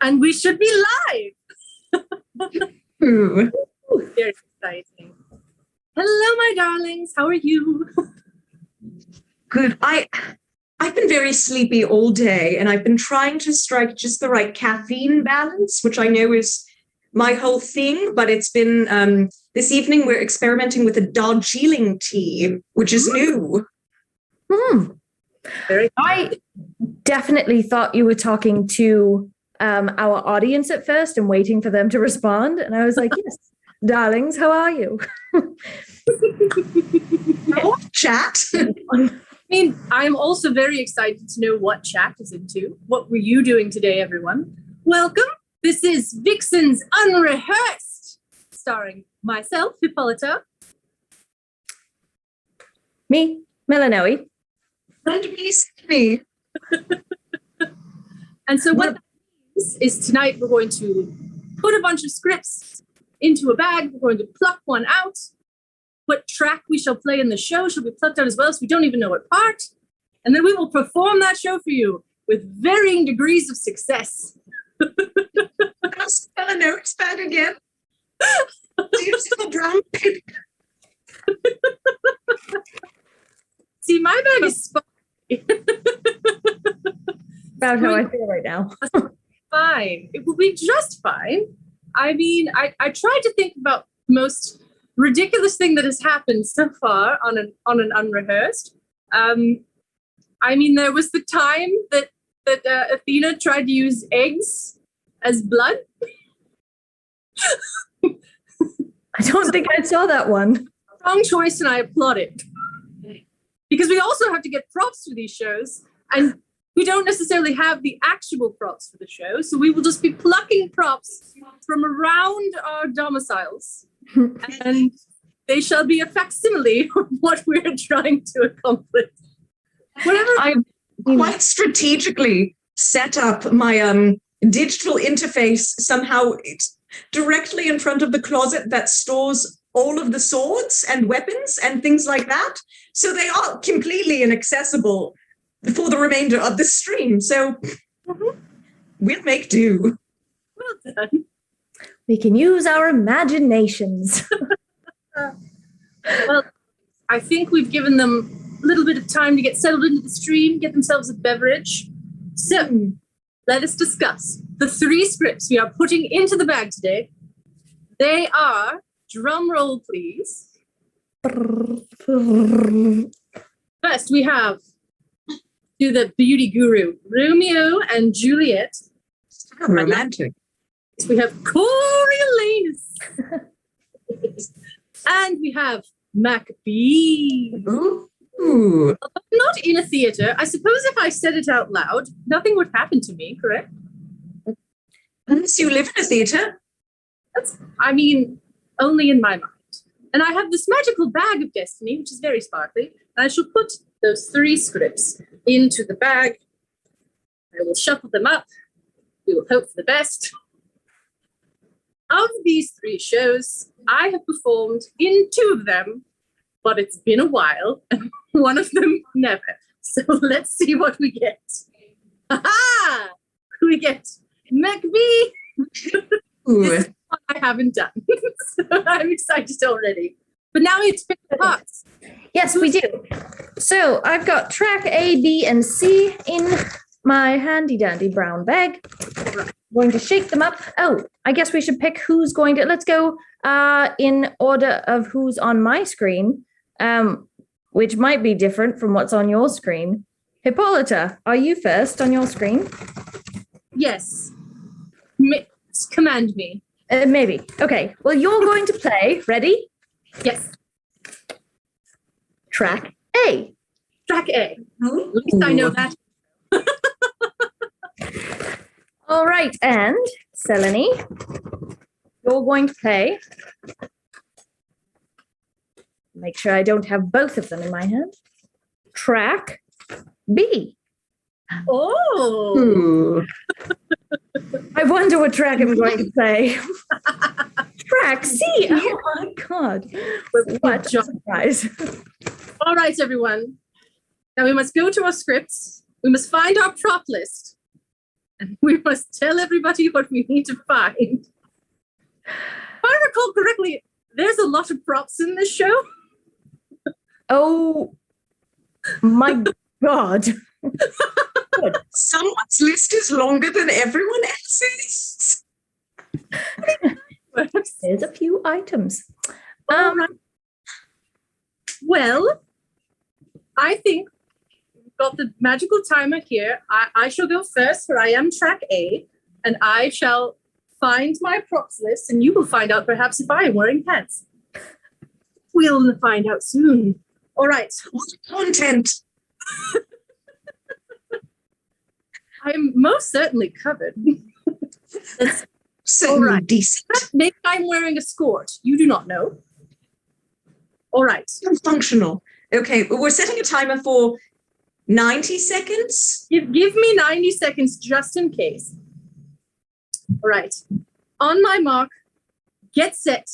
And we should be live. Ooh. Ooh, very exciting. Hello, my darlings. How are you? Good. I've been very sleepy all day, and I've been trying to strike just the right caffeine balance, which I know is my whole thing, but it's been this evening we're experimenting with a Darjeeling tea, which is new. I definitely thought you were talking to our audience at first and waiting for them to respond. And I was like, yes, darlings, how are you? Oh, chat. I mean, I'm also very excited to know what chat is into. What were you doing today, everyone? Welcome. This is Vixens Un Rehearsed, starring myself, Hippolyta. Me, Melanoe. And me. And so what that means is tonight we're going to put a bunch of scripts into a bag. We're going to pluck one out. What track we shall play in the show shall be plucked out as well, so we don't even know what part. And then we will perform that show for you with varying degrees of success. No, expand again. Do you see the brown paper? See, my bag is About how I feel right now. fine. It will be just fine. I mean, I tried to think about the most ridiculous thing that has happened so far on an unrehearsed. I mean, there was the time that Athena tried to use eggs as blood. I don't think I saw that one. Wrong choice, and I applaud it. Because we also have to get props for these shows, and we don't necessarily have the actual props for the show, so we will just be plucking props from around our domiciles, and they shall be a facsimile of what we're trying to accomplish. Whatever. I've quite strategically set up my digital interface somehow directly in front of the closet that stores all of the swords and weapons and things like that. So they are completely inaccessible for the remainder of the stream. So we'll make do. Well done. We can use our imaginations. Well, I think we've given them a little bit of time to get settled into the stream, get themselves a beverage. So let us discuss the 3 scripts we are putting into the bag today. They are, drum roll, please. First, we have to the beauty guru, Romeo and Juliet. Romantic. We have Coriolanus. And we have Macbeth. Ooh. Not in a theater. I suppose if I said it out loud, nothing would happen to me, correct? Unless you live in a theater. I mean, only in my mind. And I have this magical bag of destiny, which is very sparkly. And I shall put those 3 scripts into the bag. I will shuffle them up. We will hope for the best. Of these 3 shows, I have performed in 2 of them, but it's been a while, and one of them never. So let's see what we get. Aha! We get Macbeth. This is what I haven't done. So I'm excited already. But now we have to pick the parts. Yes, we do. So I've got track A, B, and C in my handy-dandy brown bag. Right. Going to shake them up. Oh, I guess we should pick who's going to... Let's go in order of who's on my screen, which might be different from what's on your screen. Hippolyta, are you first on your screen? Yes. Command me. Maybe. Okay. Well, you're going to play. Ready? Yes. Track A. Track A. At least I know that. All right. And Selene, you're going to play. Make sure I don't have both of them in my hand. Track B. Oh. Ooh. I wonder what track I'm going to play. Track C. Oh my God. What a surprise. All right, everyone. Now we must go to our scripts. We must find our prop list. and we must tell everybody what we need to find. If I recall correctly, there's a lot of props in this show. Oh my God. Someone's list is longer than everyone else's. There's a few items. All right. Well, I think we've got the magical timer here. I shall go first, for I am track A, and I shall find my props list, and you will find out perhaps if I am wearing pants. We'll find out soon. All right. What content? I'm most certainly covered. Certainly right. decent. Maybe I'm wearing a skirt. You do not know. All right. Functional. Okay, we're setting a timer for 90 seconds. Give me 90 seconds just in case. All right. On my mark, get set,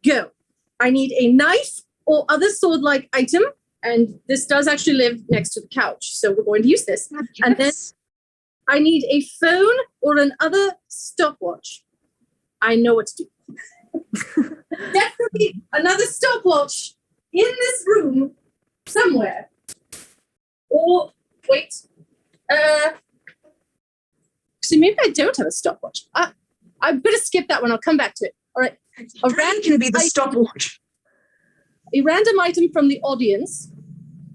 go. I need a knife or other sword-like item, and this does actually live next to the couch, so we're going to use this. Yes. And then I need a phone or another stopwatch. I know what to do. Definitely another stopwatch in this room somewhere. Or, wait. See, maybe I don't have a stopwatch. I'm going to skip that one. I'll come back to it. All right. Brain can be the stopwatch. A random item from the audience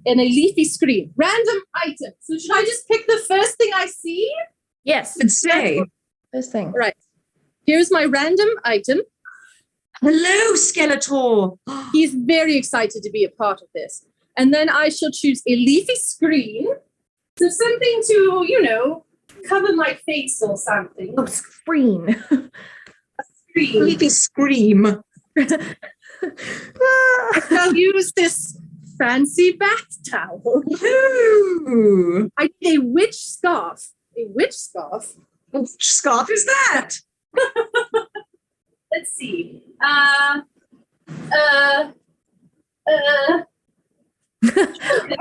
in a leafy screen. Random item. So should I just pick the first thing I see? Yes. I'd say. First thing. All right. Here's my random item. Hello, Skeletor. He's very excited to be a part of this. And then I shall choose a leafy screen. So something to, cover my face or something. Oh, screen. Screen. Leafy scream. I'll use this fancy bath towel. Ooh. I need a witch scarf. A witch scarf? Which scarf is that? Let's see. I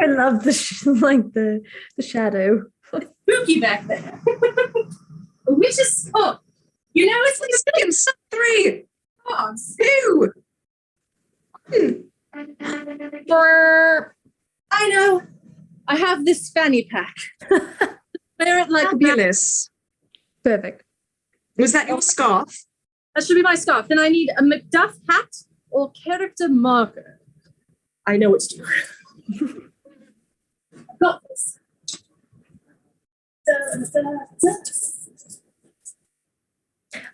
love the shadow. Spooky back there. A witch's scarf. It's like In some three. scarves. Two. I know. I have this fanny pack. Wear it like a Fabulous. Perfect. Was that your scarf? That should be my scarf. Then I need a Macduff hat or character marker. I know what to do. I've got this.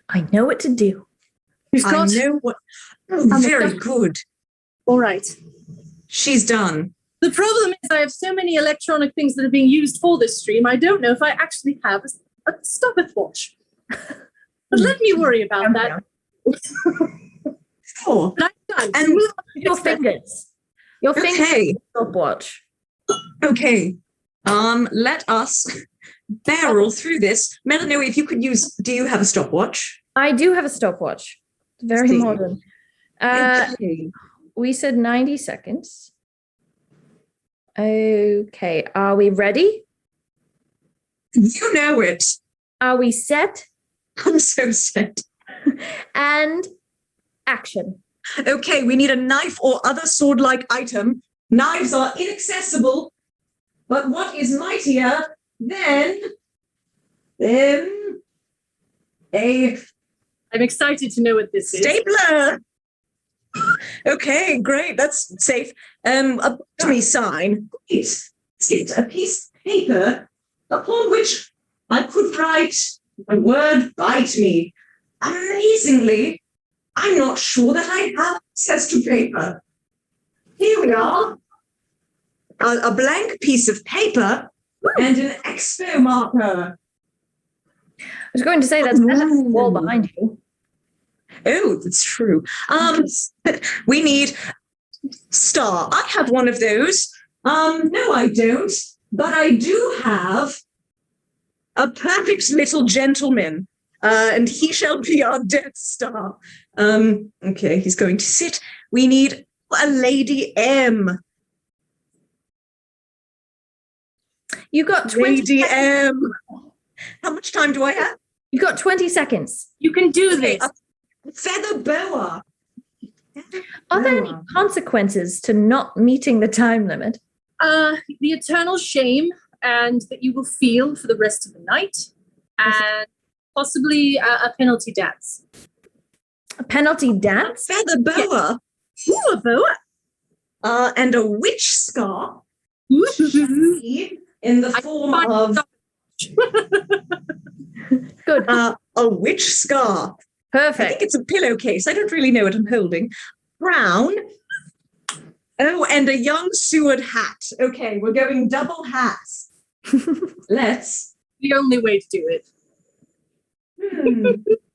I know what to do. Who's I got? know what. Oh, very good. All right. She's done. The problem is I have so many electronic things that are being used for this stream, I don't know if I actually have a stopwatch. But let me worry about that. Sure. But I'm done. And Your fingers. Your fingers. Okay. Stopwatch. Okay. Let us barrel through this. Melanie, if you could use, do you have a stopwatch? I do have a stopwatch. It's very See. modern. Okay. We said 90 seconds. Okay. Are we ready? You know it. Are we set? I'm so set. And action. Okay, we need a knife or other sword-like item. Knives are inaccessible, but what is mightier than a I'm excited to know what this is. stapler? Okay, great. That's safe. A me sign. It's a piece of paper upon which I could write the word "bite me." Amazingly, I'm not sure that I have access to paper. Here we are. A blank piece of paper and an expo marker. I was going to say that's better than the wall behind you. Oh, that's true. We need star. I have one of those. No, I don't. But I do have a perfect little gentleman. And he shall be our Death Star. Okay, he's going to sit. We need a Lady M. You got 20 Lady seconds. M. How much time do I have? You've got 20 seconds. You can do Okay, this. a feather boa. Are there any consequences to not meeting the time limit? The eternal shame and that you will feel for the rest of the night, and possibly a penalty dance. A penalty dance? Feather boa. Ooh, a boa. And a witch scar Ooh. in the form of Good. a witch scar. I Perfect. think it's a pillowcase. I don't really know what I'm holding. Brown. Oh, and a young Seward hat. Okay, we're going double hats. Let's. The only way to do it.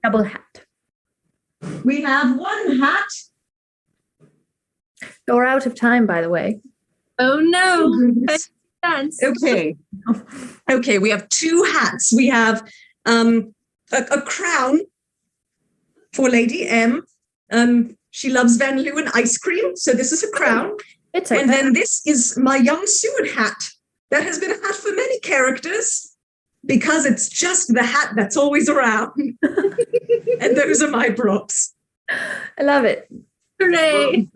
Double hat. We have one hat. You're out of time, by the way. Oh no. Goodness. Dance. Okay. Okay, we have two hats. We have a crown for Lady M. She loves Van Leeuwen ice cream, so this is a crown. It's And okay. then this is my young Seward hat. That has been a hat for many characters because it's just the hat that's always around. And those are my props. I love it. Hooray.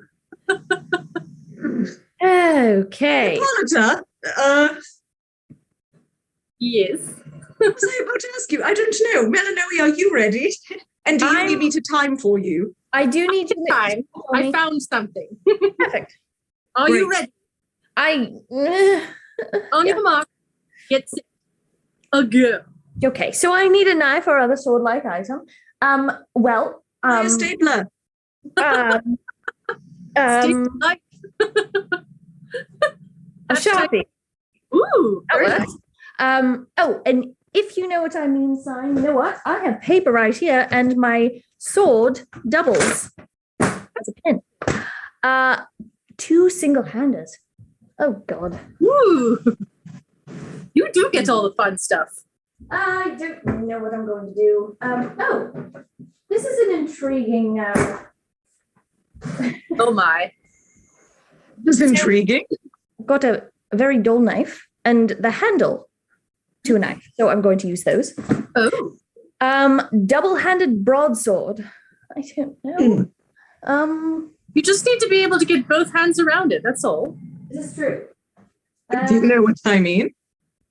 Okay. Hippolyta, Yes. what was I about to ask you? I don't know. Melanie, are you ready? And do you need me to time for you? I do need to Time. I found something. Perfect. Are you Great. ready? I On your mark. Get set. A go. okay. So I need a knife or other sword-like item. Well, A stapler. um, Like, a sharpie. ooh. That very works. Oh, and if you know what I mean, sign, you know what? I have paper right here, and my sword doubles as a pen. 2 single-handers. Oh God. Ooh. You do get all the fun stuff. I don't know what I'm going to do. Oh, this is an intriguing. Oh my. This is intriguing. Got a very dull knife and the handle to a knife, so I'm going to use those. Oh. Double-handed broadsword. I don't know. You just need to be able to get both hands around it. That's all. This is true. Do you know what I mean?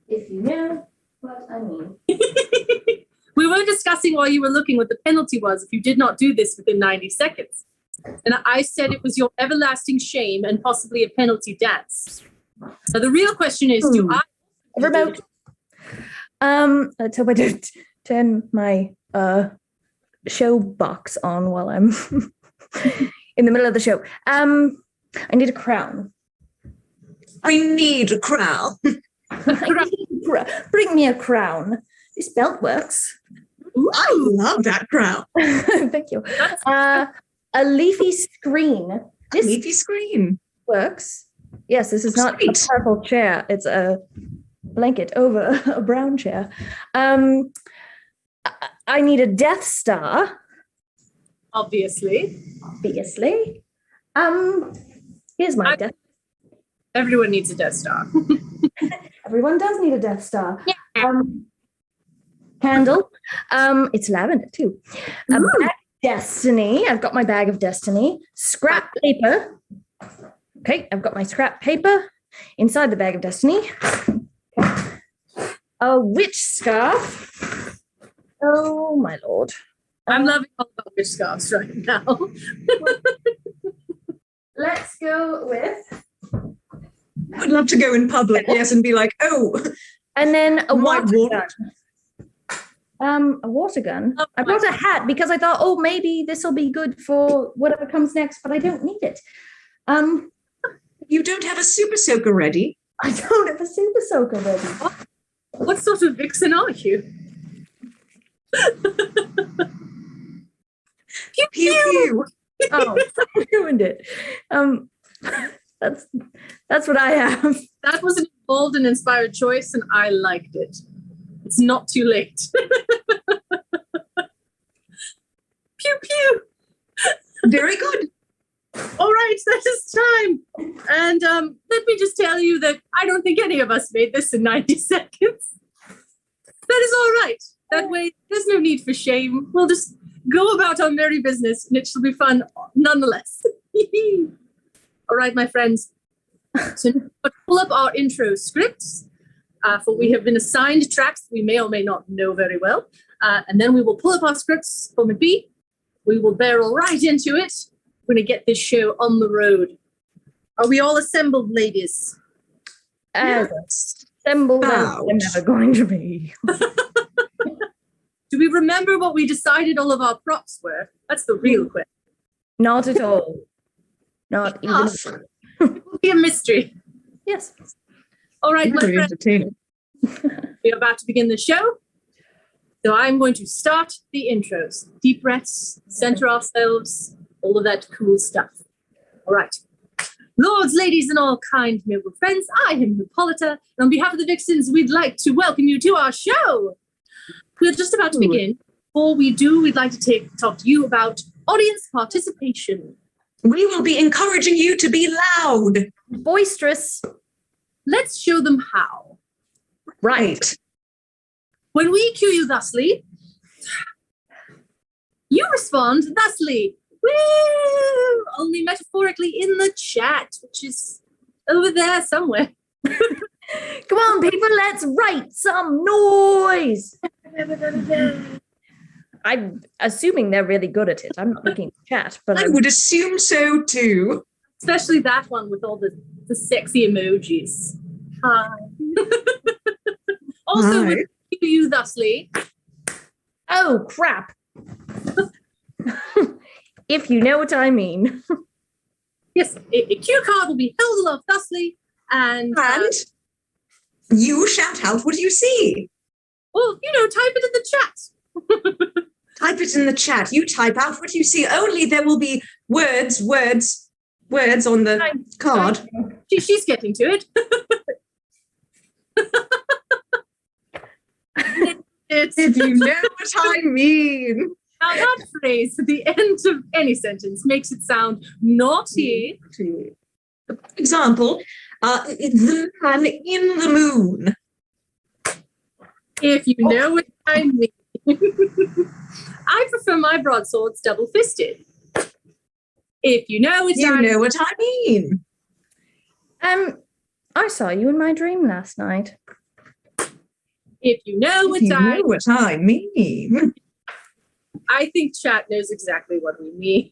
If you know what I mean. We were discussing while you were looking what the penalty was if you did not do this within 90 seconds. And I said it was your everlasting shame and possibly a penalty dance. So the real question is, do I Remote. Let's hope I don't turn my show box on while I'm in the middle of the show. I need a crown. I need a crown. Bring me a crown. This belt works. I love that crown. Thank you. A leafy screen. This Leafy screen. works. Yes, this is not a Sweet. purple chair. It's a blanket over a brown chair. I need a Death Star, obviously. obviously. Here's my Death. Everyone needs a Death Star. Everyone does need a Death Star. Candle. It's lavender too. A bag of Destiny. I've got my bag of Destiny. Scrap paper. Okay, I've got my scrap paper inside the bag of Destiny. Okay. A witch scarf. Oh my lord. I'm loving all about witch scarves right now. Let's go with. I'd love to go in public, yes, and be like, oh, And then a My water word. gun. A water gun. I brought a hat because I thought, oh, maybe this will be good for whatever comes next, but I don't need it. you don't have a super soaker ready. I don't have a super soaker ready. What sort of vixen are you? Pew pew. Oh, I ruined it. That's what I have. That was an bold and inspired choice, and I liked it. It's not too late. Pew pew. Very good. All right, that is time. And let me just tell you that I don't think any of us made this in 90 seconds. That is all right. That way, there's no need for shame. We'll just go about our merry business, and it shall be fun nonetheless. All right, my friends. So let's pull up our intro scripts, for we have been assigned tracks we may or may not know very well. And then we will pull up our scripts for McBee. We will barrel right into it. We're going to get this show on the road. Are we all assembled, ladies? As assembled as I'm never going to be. Do we remember what we decided all of our props were? That's the real question. Not at all. Not even. It will be a mystery. Yes. All right, my friends. We're about to begin the show. So I'm going to start the intros. Deep breaths, center ourselves, all of that cool stuff. All right. Lords, ladies, and all kind noble friends, I am Hippolyta, and on behalf of the Vixens, we'd like to welcome you to our show. We're just about to begin. Before we do, we'd like to talk to you about audience participation. We will be encouraging you to be loud. Boisterous. Let's show them how. Right. When we cue you thusly, you respond thusly. Woo! Only metaphorically in the chat, which is over there somewhere. Come on, people, let's write some noise. I'm assuming they're really good at it. I'm not looking at the chat, but I would assume so too. Especially that one with all the sexy emojis. Hi. Also, Hi. with you thusly. Oh, crap. If you know what I mean. Yes, a cue card will be held aloft thusly, and you shout out what you see. well, type it in the chat. Type it in the chat. You type out what you see. Only there will be words on the card. She's getting to it. If you know what I mean. Now that phrase at the end of any sentence makes it sound naughty. For example, the man in the moon. If you know what I mean. I prefer my broadswords double-fisted. If you know what You know what I mean. I saw you in my dream last night. If you know what You know what I mean. I think chat knows exactly what we mean.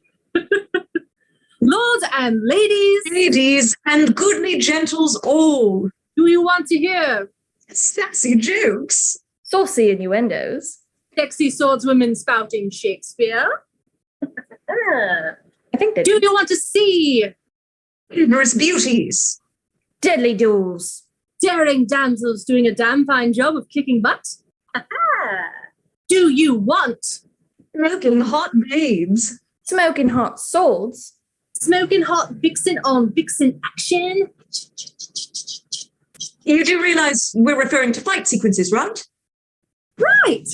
Lords and ladies. Ladies and goodly gentles all. Do you want to hear Sassy jokes. Saucy innuendos. sexy swordswomen spouting Shakespeare? I think they Do you want to see Humorous beauties. deadly duels. daring damsels doing a damn fine job of kicking butt? Do you want Smoking hot babes. Smoking hot swords. smoking hot Vixen on Vixen action? You do realize we're referring to fight sequences, right? Right.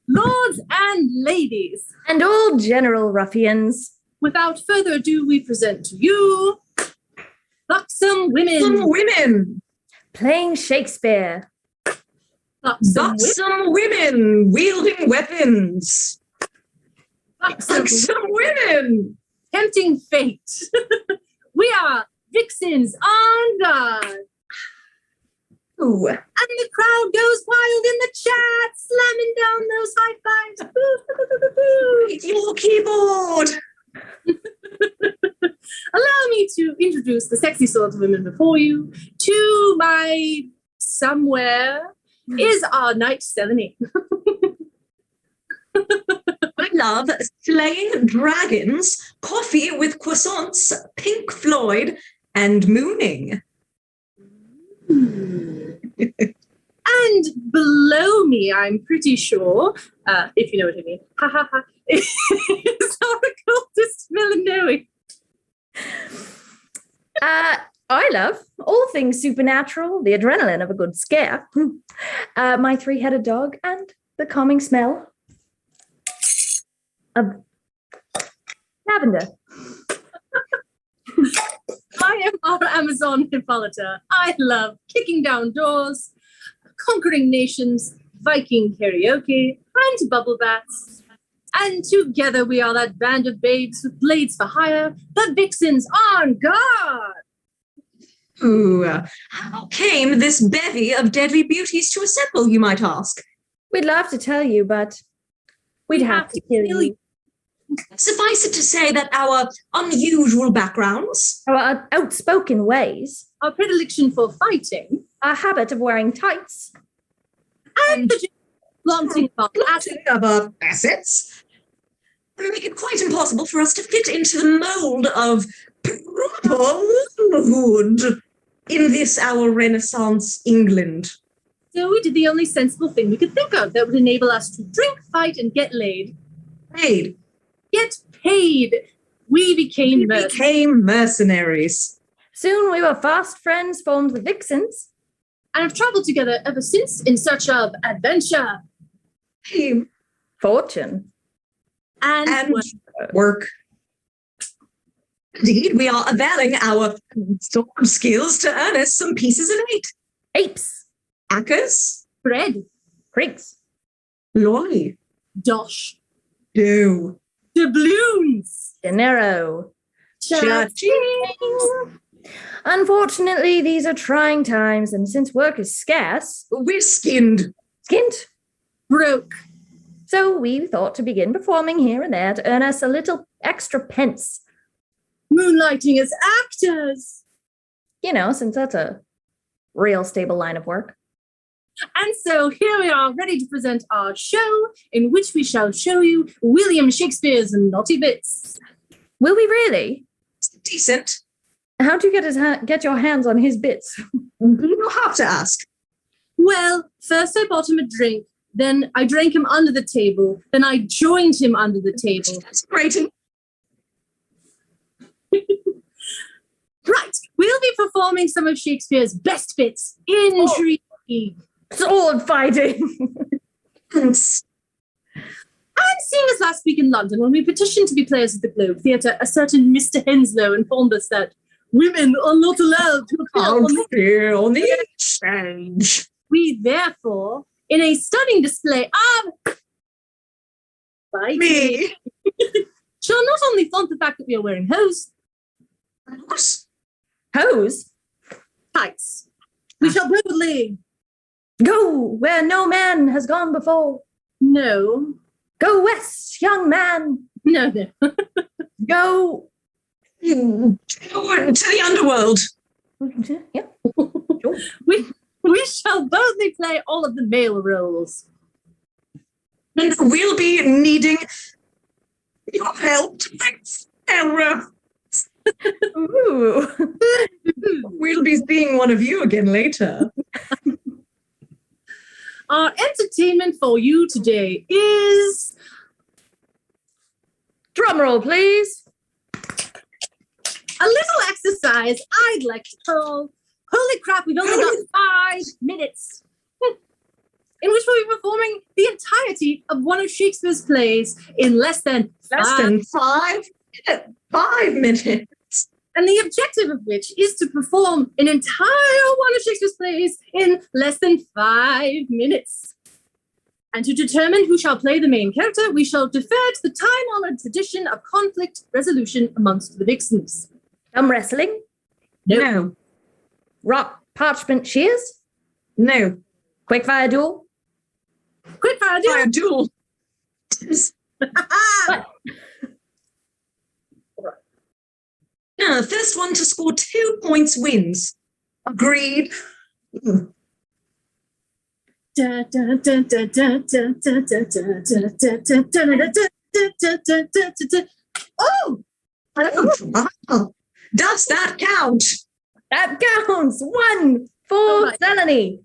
Lords and ladies, And all general ruffians. without further ado, we present to you Buxom Women. Some women. Playing Shakespeare. Buxom Some women wielding weapons. Buxom Some women. Tempting fate. We are Vixens on guard. Ooh. And the crowd goes wild in the chat, slamming down those high fives. Boo, Your keyboard. Allow me to introduce the sexy swordswomen before you. To my somewhere is our knight Selene. I love slaying dragons, coffee with croissants, Pink Floyd, and mooning. And below me, I'm pretty sure, if you know what I mean, is our occultist Villanelle. I love all things supernatural, the adrenaline of a good scare, my three-headed dog, and the calming smell of lavender. I am our Amazon Hippolyta. I love kicking down doors, conquering nations, Viking karaoke, and bubble baths. And together we are that band of babes with blades for hire, the Vixens on guard. Ooh, how came this bevy of deadly beauties to assemble, you might ask? We'd love to tell you, but we'd have to kill you. Suffice it to say that our unusual backgrounds, Our outspoken ways, Our predilection for fighting, our habit of wearing tights, and the flaunting of of our assets, make it quite impossible for us to fit into the mold of proper womanhood in this our Renaissance England. So we did the only sensible thing we could think of that would enable us to drink, fight, and get laid. Paid. Get paid. We became mercenaries. Became mercenaries. Soon we were fast friends, formed the Vixens. And have traveled together ever since in search of adventure Fame Fortune. and work. work. Indeed, we are availing our sword skills to earn us some pieces of eight. Apes. Acres, Bread, Creeks. loy, dosh, do, doubloons, Dinero. cha-ching. Unfortunately, these are trying times, and since work is scarce, We're skinned. skint. broke. So we thought to begin performing here and there to earn us a little extra pence. Moonlighting as actors. You know, since that's a real stable line of work. And so here we are, ready to present our show, in which we shall show you William Shakespeare's naughty bits. Will we really? Decent. How do you get your hands on his bits? You have to ask. Well, first I bought him a drink, then I drank him under the table, then I joined him under the table. That's great. Right, we'll be performing some of Shakespeare's best bits. Intrigue. Sword fighting. Thanks. And seeing as last week in London, when we petitioned to be players of the Globe Theatre, a certain Mr. Henslow informed us that women are not allowed to appear on the Here on the stage. We therefore, in a stunning display of fighting, Me. shall not only flaunt the fact that we are wearing hose, Hose. tights, we shall boldly, Go where no man has gone before. no, Go west, young man. no, Go. To the underworld. Yeah. we shall boldly play all of the male roles. And we'll be needing your help to make error. Ooh. We'll be seeing one of you again later. Our entertainment for you today is Drum roll, please. a little exercise I'd like to call Holy Crap, we've only got 5 minutes. In which we'll be performing the entirety of one of Shakespeare's plays in less than 5 minutes. and the objective of which is to perform an entire one of Shakespeare's plays in less than 5 minutes. And to determine who shall play the main character, we shall defer to the time-honored tradition of conflict resolution amongst the Vixens. Thumb wrestling. No. Rock parchment shears. No. Quickfire duel. Quickfire duel! Fire duel. The first one to score 2 points wins. Agreed. Oh! Does that count? That counts. 1 for right. Selene.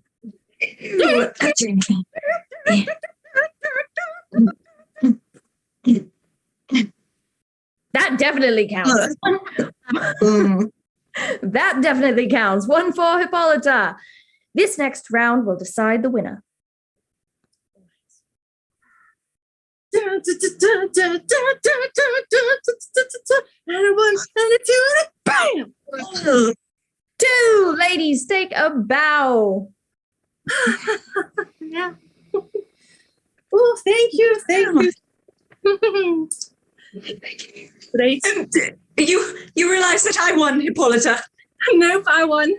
That definitely counts. That definitely counts. 1 for Hippolyta. This next round will decide the winner. And a 1, and a 2, and a bam! 2. Ladies, take a bow. Yeah. Oh, thank you. Great. And you realize that I won, Hippolyta? Nope, I won.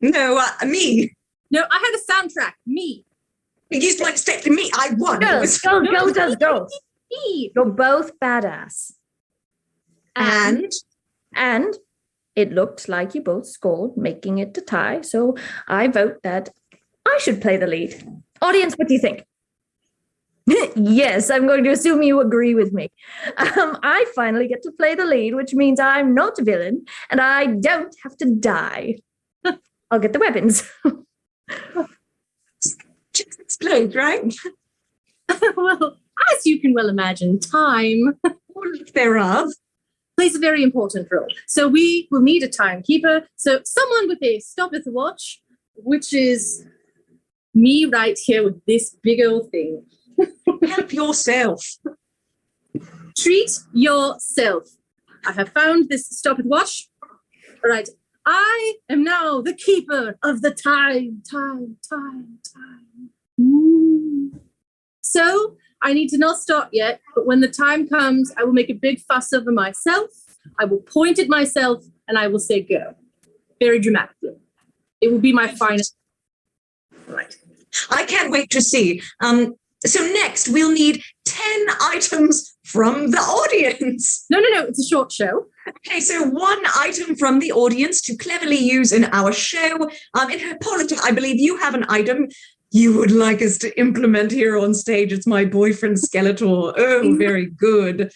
No, me. No, I had a soundtrack. Me. You like expecting me? I won. Girls. Me. You're both badass. And And it looked like you both scored, making it a tie. So I vote that I should play the lead. Audience, what do you think? Yes, I'm going to assume you agree with me. I finally get to play the lead, which means I'm not a villain and I don't have to die. I'll get the weapons. just explode, right? Well, as you can well imagine, time All thereof. plays a very important role. So we will need a timekeeper. So someone with a stoppeth watch, which is me right here with this big old thing. Help yourself. Treat yourself. I have found this stoppeth watch. All right. I am now the keeper of the time. So I need to not start yet, but when the time comes, I will make a big fuss over myself. I will point at myself and I will say go. Very dramatically. It will be my final. Right. I can't wait to see. So next we'll need 10 items from the audience. No. It's a short show. Okay, so one item from the audience to cleverly use in our show. In Hippolyta, I believe you have an item you would like us to implement here on stage. It's my boyfriend Skeletor. Oh, very good.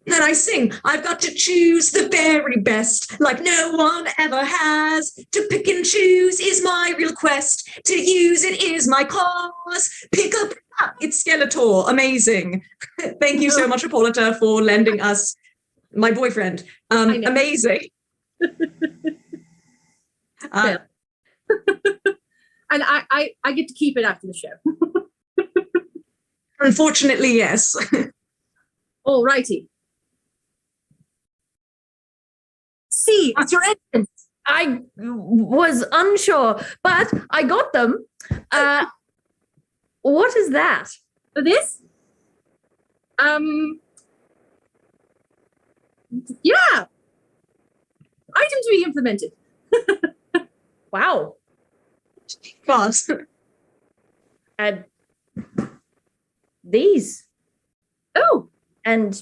Then I sing, I've got to choose the very best, like no one ever has. To pick and choose is my real quest. To use it is my cause. Pick up, it's Skeletor. Amazing. Thank you so much, Hippolyta, for lending us my boyfriend. Amazing. And I get to keep it after the show. Unfortunately, yes. All righty. See, it's your entrance. I was unsure, but I got them. What is that? For this? Yeah. Item to be implemented. Wow. Fast. And these. Oh. And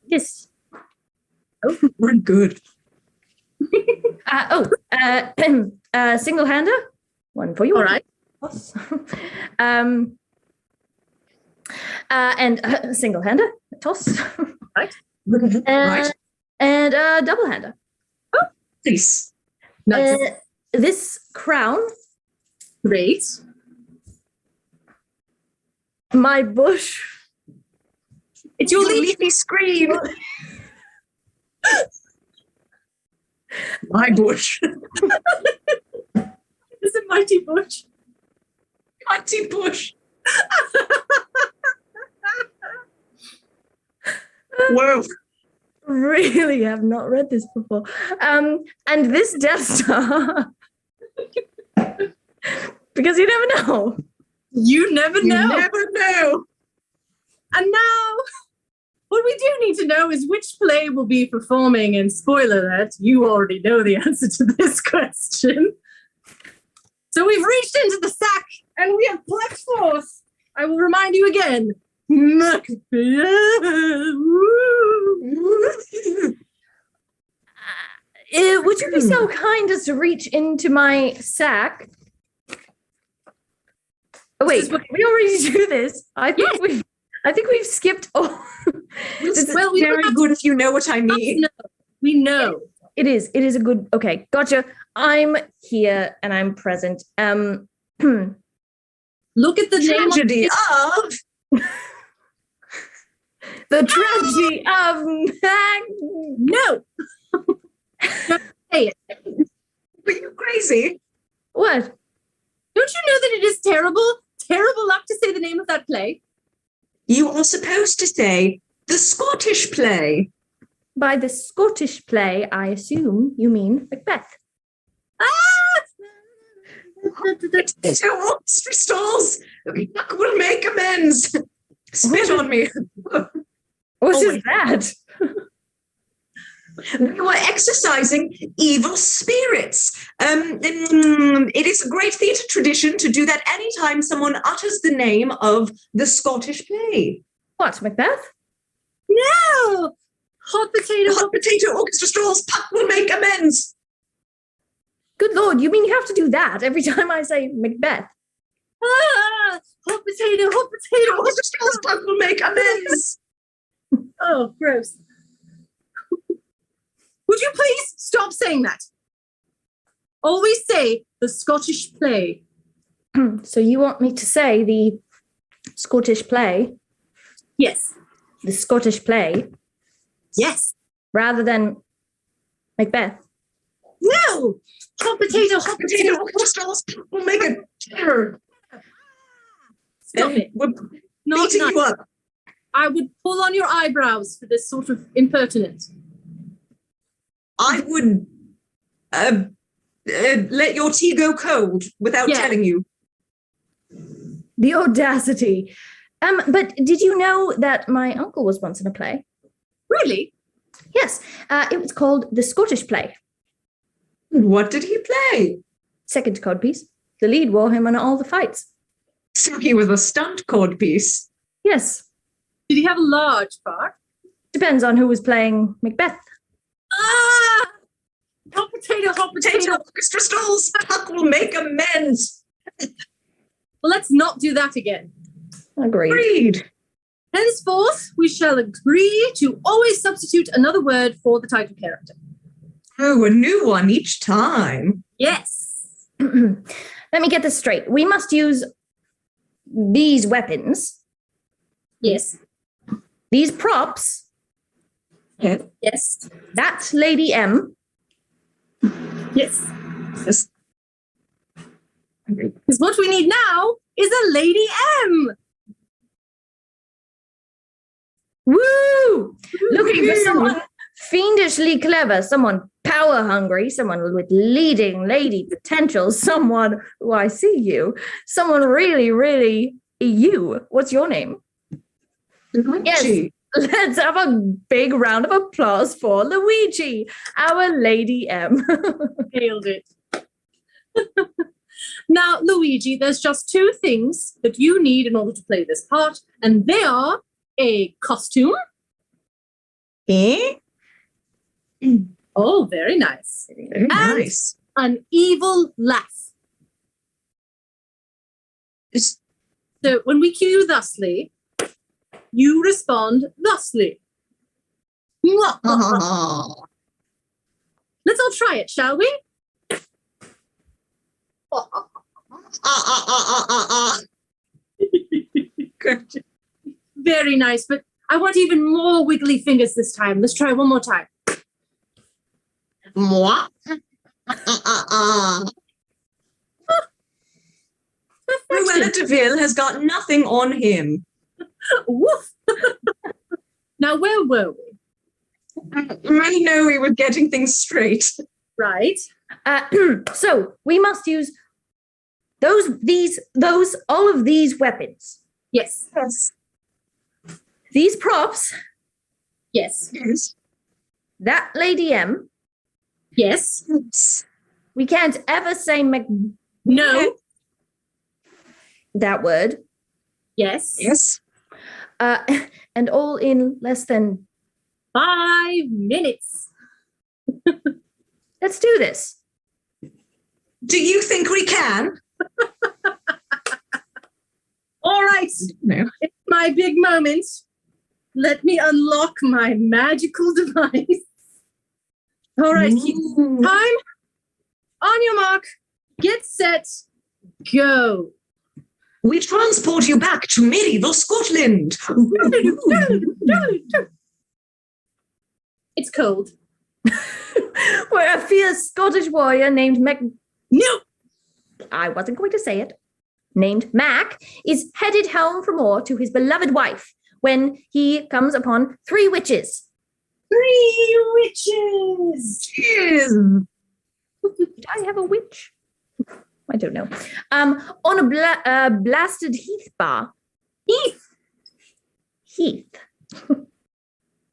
this. Oh, we're good. Single-hander. One for you. All right. And single-hander. Toss. Right. Right. And double-hander. Oh, Nice. nice. This crown. Great. My bush. It's your leafy scream. My bush. It's a mighty bush. Mighty bush. Whoa. Really have not read this before. And this Death Star. Because you never know. You never know. You never know. And now, what we do need to know is which play will be performing. And spoiler alert, you already know the answer to this question. So we've reached into the sack and we have plucked forth. I will remind you again. Macbeth. Would you be so kind as to reach into my sack? Oh wait, we already do this. I think we've skipped. Oh, Well, we very good if you know what I mean. We know. It is a good. Okay, gotcha. I'm here and I'm present. Look at the Tragedy of. The tragedy of No. Don't say it. Are you crazy? What? Don't you know that it is terrible luck to say the name of that play? You are supposed to say the Scottish play. By the Scottish play, I assume you mean Macbeth. Orchestra stalls. We'll make amends. Spit on me. What is that? We were exercising evil spirits. It is a great theatre tradition to do that anytime someone utters the name of the Scottish play. What, Macbeth? No! Hot potato Orchestra stalls. Puck will make amends. Good Lord, you mean you have to do that every time I say Macbeth? Hot potato. Orchestra stalls. Puck will make amends. Oh, gross. Would you please stop saying that? Always say the Scottish play. So you want me to say the Scottish play? Yes. The Scottish play? Yes. Rather than Macbeth? No! Hot potato. Orchestra stalls. Puck will make a terror. Stop it. We're Not beating nice. you up. I would pull on your eyebrows for this sort of impertinence. I would let your tea go cold without telling you. The audacity. But did you know that my uncle was once in a play? Really? Yes. It was called The Scottish Play. What did he play? Second codpiece. The lead wore him in all the fights. So he was a stunt codpiece. Yes. Did he have a large part? Depends on who was playing Macbeth. Hot potato. Orchestra stalls. Puck will make amends. Well, let's not do that again. Agreed. Henceforth, we shall agree to always substitute another word for the title character. Oh, a new one each time. Yes. Let me get this straight. We must use these weapons, Yes. these props, Yes. that Lady M, Yes. Yes. Because what we need now is a Lady M. woo! Looking for someone fiendishly clever, someone power hungry, someone with leading lady potential, someone who I see you, someone really, really you. What's your name? Yes. Let's have a big round of applause for Luigi, our Lady M. Nailed it. Now, Luigi, there's just two things that you need in order to play this part, and they are a costume. Eh? Oh, very nice. Very nice. An evil laugh. So when we cue you thusly, you respond thusly. Let's all try it, shall we? Very nice, but I want even more wiggly fingers this time. Let's try one more time. Cruella de Vil has got nothing on him. Woof. Now, where were we? I know we were getting things straight. Right. So we must use all of these weapons. Yes. Yes. These props, Yes. Yes. that Lady M. Yes. We can't ever say No. that word. Yes. Yes. And all in less than 5 minutes. Let's do this. Do you think we can? All right. No. It's my big moment. Let me unlock my magical device. All right. Time. On your mark. Get set. Go. We transport you back to medieval Scotland. It's cold. Where a fierce Scottish warrior named No. I wasn't going to say it, named Mac, is headed home from war to his beloved wife when he comes upon 3 witches. 3 witches. Cheers. Did I have a witch? I don't know. On a blasted heath bar. Heath.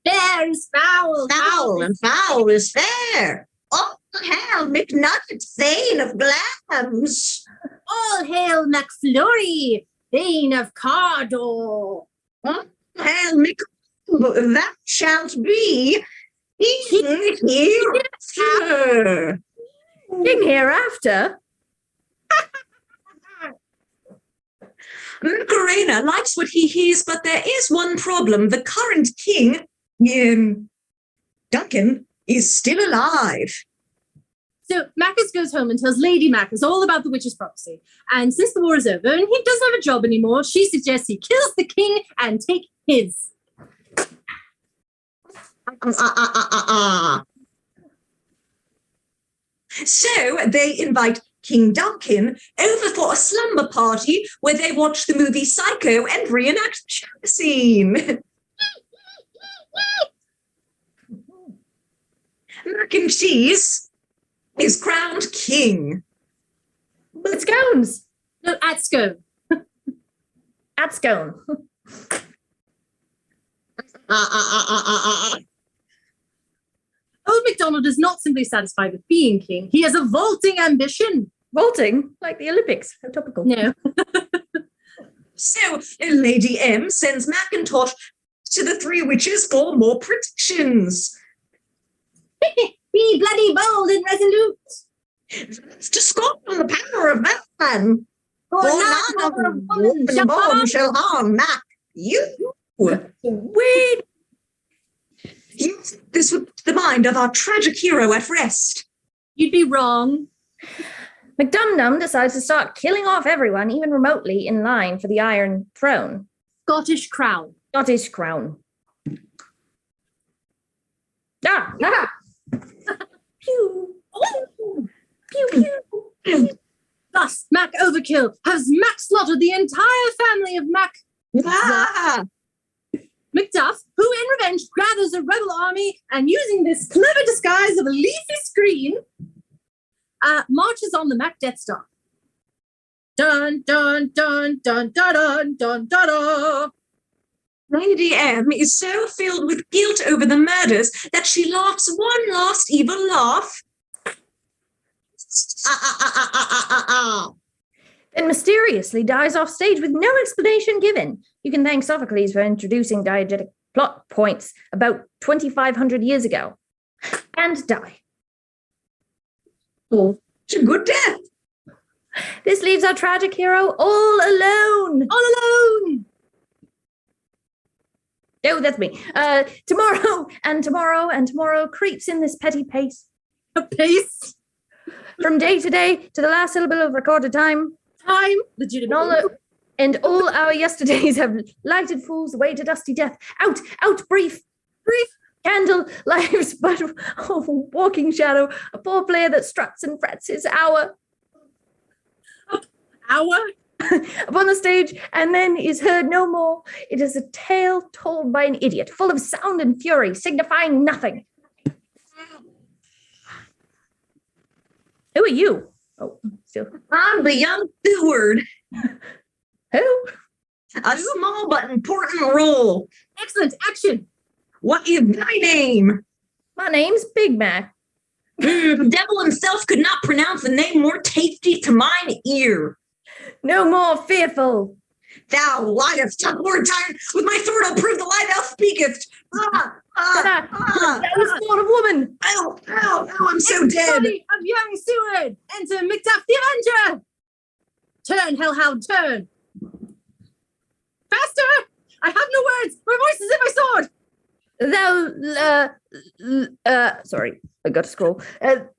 Fair is foul. Foul and foul is fair. Oh, hail McNugget, Thane of Glams. All hail McFlurry, Thane of Cardor. Oh, hail Mc... That shalt be King hereafter. King hereafter. Macarena likes what he hears, but there is one problem. The current king, Duncan, is still alive. So Macus goes home and tells Lady Macus all about the witch's prophecy. And since the war is over and he doesn't have a job anymore, she suggests he kills the king and take his. So they invite King Duncan over for a slumber party where they watch the movie Psycho and reenact the show scene. Mac and Cheese is crowned king. It's scones. No, at Scone. At scone. Old MacDonald is not simply satisfied with being king. He has a vaulting ambition. Vaulting, like the Olympics. How topical. No. So Lady M sends Macintosh to the 3 witches for more predictions. Be bloody bold and resolute. To scorn the power of man. For none of woman born shall harm Mac. You. Wait. This would put the mind of our tragic hero at rest. You'd be wrong. McDumdum decides to start killing off everyone, even remotely in line for the Iron Throne. Scottish crown. Scottish crown. Ah! Pew! Oh. Pew, pew. Thus, Mac Overkill has Mac slaughtered the entire family of Mac Macduff, who in revenge gathers a rebel army and using this clever disguise of a leafy screen, marches on the Mac Death Star. Dun, dun, dun, dun, dun, dun, dun, dun, dun. Lady M is so filled with guilt over the murders that she laughs one last evil laugh. Then mysteriously dies off stage with no explanation given. You can thank Sophocles for introducing diegetic plot points about 2,500 years ago. And die. Oh, it's a good death. This leaves our tragic hero all alone. All alone. Oh, that's me. Tomorrow and tomorrow and tomorrow creeps in this petty pace. A pace. From day to day to the last syllable of recorded time. Time. Legitimate. And all our yesterdays have lighted fools away to dusty death. Out, out, brief, candle lives but walking shadow, a poor player that struts and frets his hour. Hour? Upon the stage, and then is heard no more. It is a tale told by an idiot, full of sound and fury, signifying nothing. Who are you? Oh, still. I'm the young steward. Who? A small but important role. Excellent. Action. What is thy name? My name's Big Mac. The devil himself could not pronounce the name more tasty to mine ear. No more fearful. Thou liest, word tyrant. With my sword I'll prove the lie thou speakest. That was born of woman. Ow, ow, ow, I'm so dead. Body of young steward. Enter Macduff the Avenger. Turn, hellhound, turn. Faster! I have no words. My voice is in my sword. Sorry, I got to scroll.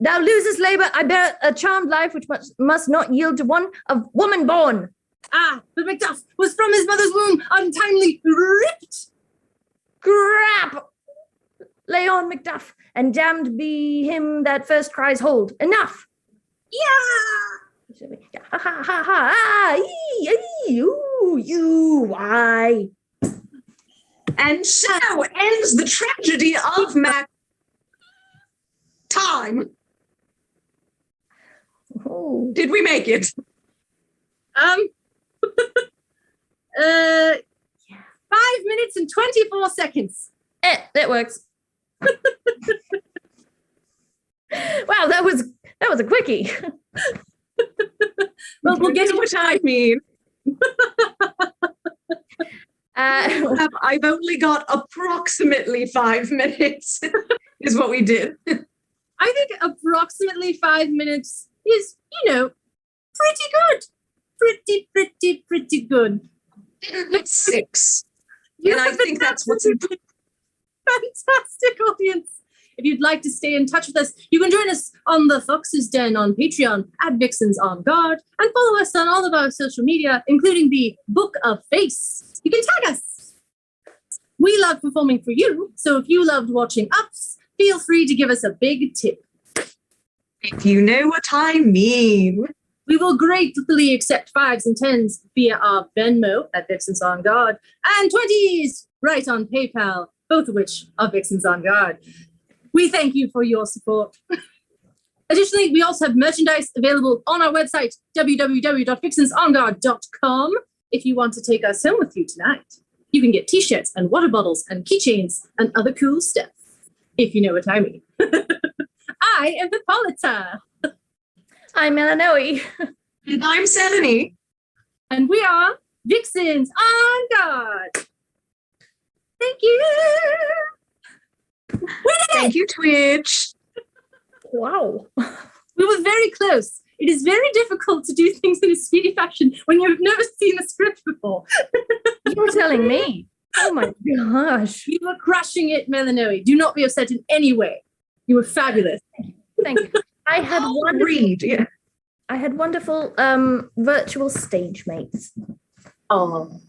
Thou losest labor, I bear a charmed life which must not yield to one of woman born. Ah, but Macduff was from his mother's womb untimely ripped. Crap! Lay on, Macduff, and damned be him that first cries hold. Enough! Yeah! Ha ha ha ha! Ah, you, why? And so ends the tragedy of Mac time. Oh. Did we make it? 5 minutes and 24 seconds. That works. Wow, that was a quickie. Well, we'll get to what I mean. I've only got approximately 5 minutes, is what we did. I think approximately 5 minutes is, pretty good. Pretty good. It's 6. And I think that's what's important. Fantastic audience. If you'd like to stay in touch with us, you can join us on the Fox's Den on Patreon at Vixens On Guard and follow us on all of our social media, including the Book of Face. You can tag us. We love performing for you, so if you loved watching us, feel free to give us a big tip. If you know what I mean. We will gratefully accept 5s and 10s via our Venmo at Vixens On Guard and 20s right on PayPal, both of which are Vixens On Guard. We thank you for your support. Additionally, we also have merchandise available on our website, www.vixensonguard.com. If you want to take us home with you tonight, you can get t-shirts and water bottles and keychains and other cool stuff, if you know what I mean. I am Hippolyta. I'm Melanoe. And I'm Selene. And we are Vixens On Guard. Thank you. Thank you, Twitch. Wow. We were very close. It is very difficult to do things in a speedy fashion when you've never seen a script before. You're telling me. Oh my gosh. You were crushing it, Melanoe. Do not be upset in any way. You were fabulous. Thank you. I had wonderful virtual stage mates. Oh.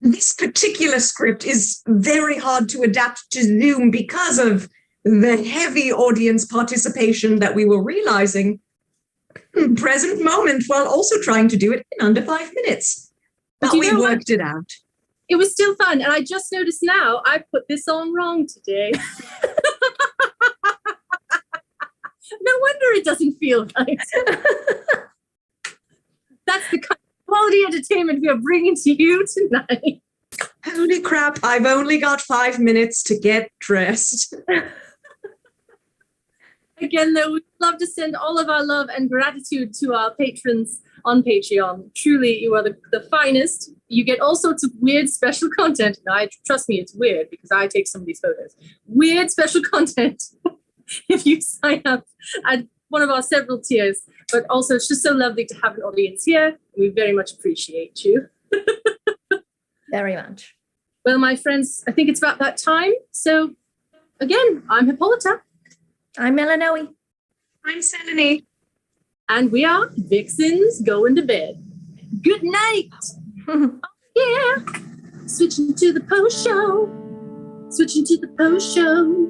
This particular script is very hard to adapt to Zoom because of the heavy audience participation that we were realizing present moment while also trying to do it in under 5 minutes. But we worked it out. It was still fun. And I just noticed now I put this on wrong today. No wonder it doesn't feel right. That's the kind of quality entertainment we are bringing to you tonight. Holy crap, I've only got 5 minutes to get dressed. Again, though, we'd love to send all of our love and gratitude to our patrons on Patreon. Truly, you are the finest. You get all sorts of weird special content. Now, trust me, it's weird because I take some of these photos. Weird special content if you sign up at one of our several tiers. But also, it's just so lovely to have an audience here. We very much appreciate you. Very much. Well, my friends, I think it's about that time. So, again, I'm Hippolyta. I'm Melanoe. I'm Selene. And we are Vixens Going to Bed. Good night. Oh, yeah. Switching to the post show. Switching to the post show.